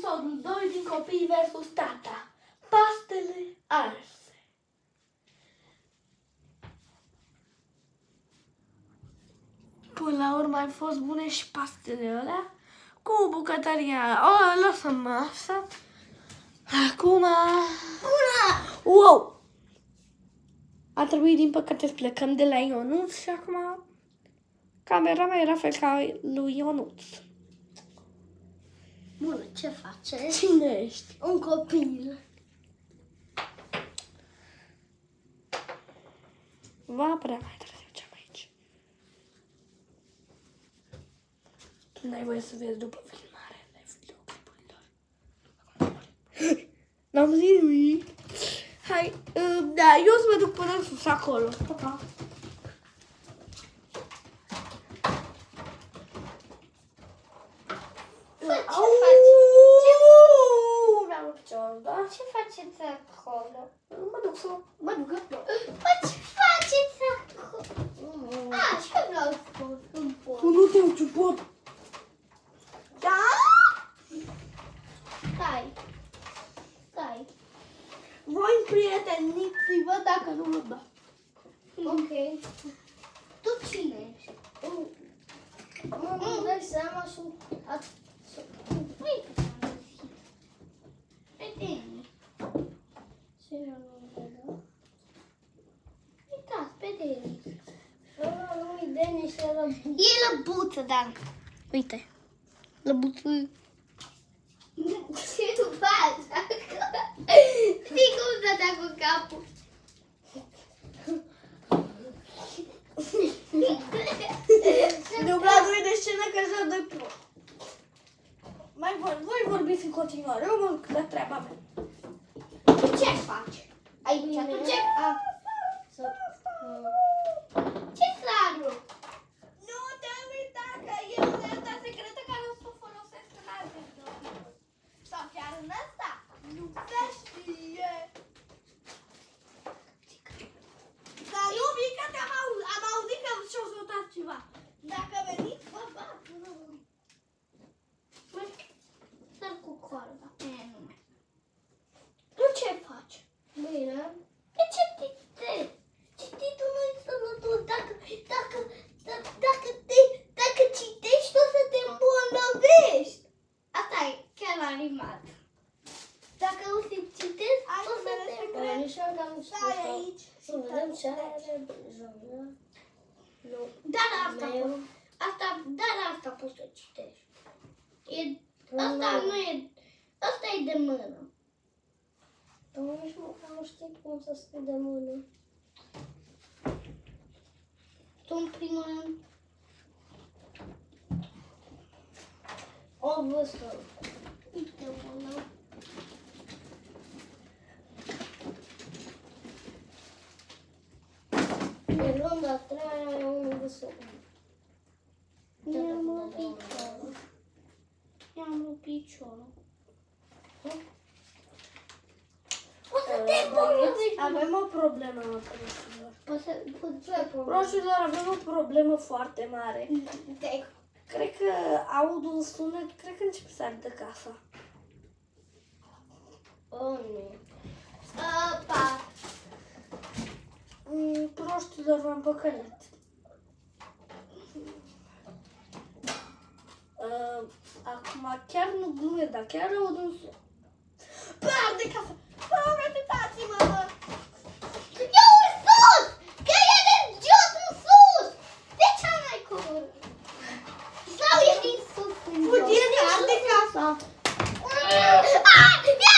episodul 2 din Copii versus Tata. Pastele arse. Până la urmă au fost bune și pastele alea cu bucătăria. O, lăsăm asta. Acum... Wow! A trebuit din păcate să plecăm de la Ionuț și acum camera mea era fel ca lui Ionuț. Bună, ce face? Cine ești? Un copil. Va prea mai târziu ce-am aici. Tu n-ai voie să vezi după filmare de videoclipurilor. N-am zis nimic. Hai, da, eu o să mă duc până sus acolo. Pa, pa. Ce faceți acolo? Mă duc acolo. Bă, ce faceți acolo? Și eu vreau să pot. Tu nu te-au ciupot. Da? Stai. Voi prieteniți-vă dacă nu vă dau. Ok. Tu cine ești? Nu dai seama, sunt... Prieteni. Ce nu vedem? Uitați, pe Denis. Ăla nu-i Denis, e lăbuță. E lăbuță, dar... Uite. Lăbuță. Ce tu faci acolo? Știi cum stătea cu capul? Dubladul de scenă că joc de pro. Voi vorbiți în continuare, eu mă duc la treaba mea. Ce faci? Aici, tu ce? Ce Saru? Nu te uita că e unealta secretă care o să o folosesc în alte videoclipuri. Sau chiar în ăsta. Nu se știe. Dar nu, mică, am auzit că și-o sautat ceva. Dacă veniți, vă bat. Sar cu corda. Tu ce faci? Bine. De ce citești? Cititul nu e sănătos. Dacă citești, o să te îmbolnăvești. Asta e chiar animat. Dacă nu te citești, o să te îmbolnăvești. Stai aici. Să vedem ce are zonă. Dar asta poți să citești. Asta nu e... Asta e de mână. Dar nici măcar nu știi cum să scrii de mână. Tu în primul rând o văzut. Uite una. De rând a treia e unul văzut. I-am rupt piciorul. O să te îmbolnăvești. Avem o problemă, proșilor. Proșilor, avem o problemă foarte mare. Cred că aud un sunet, cred că începe să ardă casa. Oh, nu. Apa. Proștilor, m-am păcălit. Acum chiar nu glumesc, dar chiar aud un sunet. Bă, arde casa! Bă, uitați-mă! Eu în sus! Că e de jos în sus! De ce n-ai coborât? Sau e din sus în jos? Fugie de arde casa! Ia